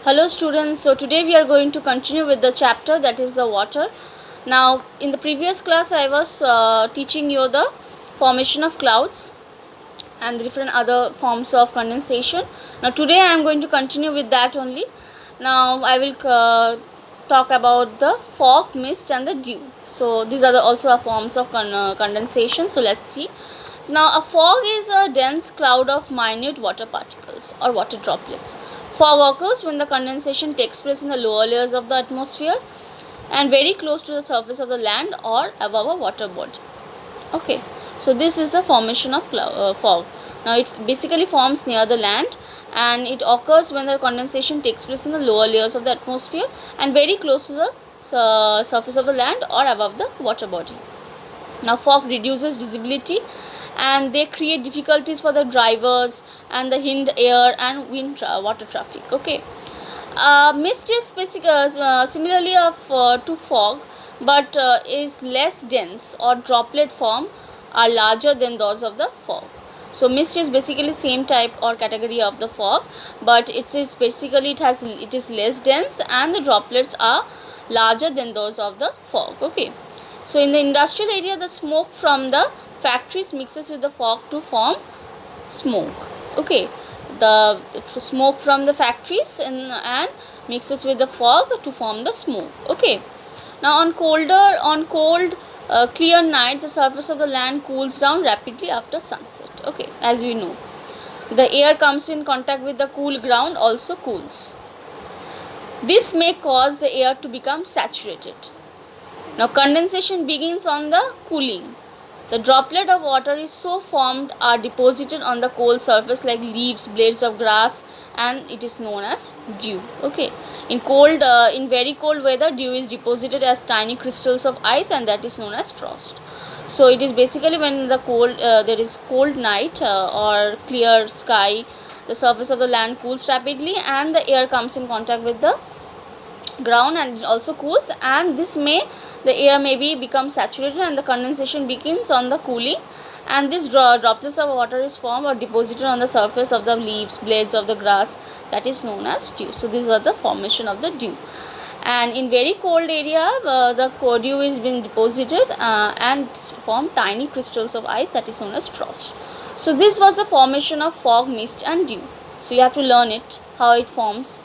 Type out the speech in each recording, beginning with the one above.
Hello students, so today we are going to continue with the chapter that is the water. Now in the previous class I was teaching you the formation of clouds and the different other forms of condensation. Now today I am going to continue with that only. Now I will talk about the fog, mist and the dew. So these are also forms of condensation. So let's see. Now a fog is a dense cloud of minute water particles or water droplets. Fog occurs when the condensation takes place in the lower layers of the atmosphere and very close to the surface of the land or above a water body. Okay, so this is the formation of fog. Now it basically forms near the land and it occurs when the condensation takes place in the lower layers of the atmosphere and very close to the surface of the land or above the water body. Now fog reduces visibility and they create difficulties for the drivers and the hind air and wind water traffic. Okay, mist is similarly to fog but is less dense or droplet form are larger than those of the fog. So mist is basically same type or category of the fog, but it is less dense and the droplets are larger than those of the fog. Okay, so in the industrial area the smoke from the factories mixes with the fog to form smoke. Okay, the smoke from the factories and mixes with the fog to form the smoke. Okay, now on cold clear nights the surface of the land cools down rapidly after sunset. Okay, as we know, the air comes in contact with the cool ground also cools. This may cause the air to become saturated. Now condensation begins on the cooling. The droplet of water is so formed are deposited on the cold surface like leaves, blades of grass, and it is known as dew. Okay, in very cold weather dew is deposited as tiny crystals of ice and that is known as frost. So it is basically when the there is cold night or clear sky, the surface of the land cools rapidly and the air comes in contact with the ground and it also cools, and the air may become saturated and the condensation begins on the cooling, and this droplets of water is formed or deposited on the surface of the leaves, blades of the grass, that is known as dew. So these are the formation of the dew, and in very cold area the dew is being deposited and form tiny crystals of ice, that is known as frost. So this was the formation of fog, mist and dew. So you have to learn it, how it forms.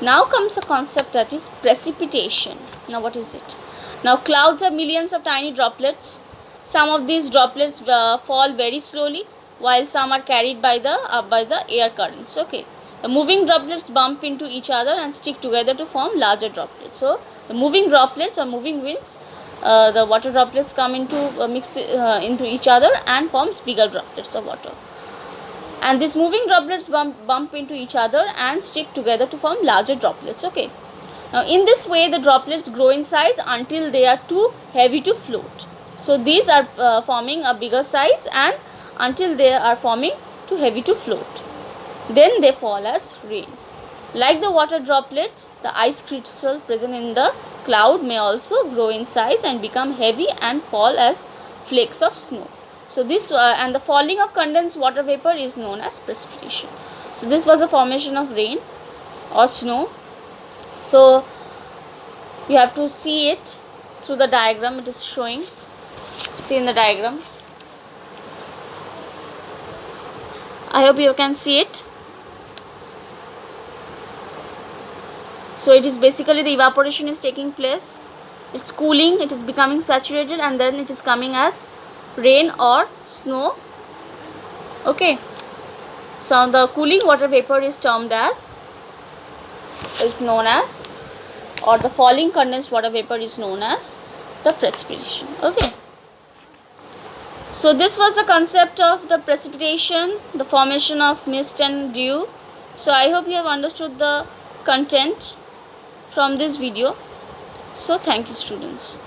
Now comes a concept that is precipitation. Now what is it? Now clouds are millions of tiny droplets. Some of these droplets fall very slowly while some are carried by the air currents. Okay, the moving droplets bump into each other and stick together to form larger droplets. So the moving droplets or moving winds, the water droplets come into mix into each other and forms bigger droplets of water. And these moving droplets bump into each other and stick together to form larger droplets. Okay, now in this way the droplets grow in size until they are too heavy to float. So these are forming a bigger size and until they are forming too heavy to float. Then they fall as rain. Like the water droplets, the ice crystal present in the cloud may also grow in size and become heavy and fall as flakes of snow. So this and the falling of condensed water vapor is known as precipitation. So this was a formation of rain or snow. So you have to see it through the diagram it is showing. See in the diagram. I hope you can see it. So it is basically the evaporation is taking place. It's cooling, it is becoming saturated, and then it is coming as rain or snow. Okay, so the cooling water vapor is known as, or the falling condensed water vapor is known as the precipitation. Okay, so this was the concept of the precipitation, the formation of mist and dew. So I hope you have understood the content from this video. So thank you students.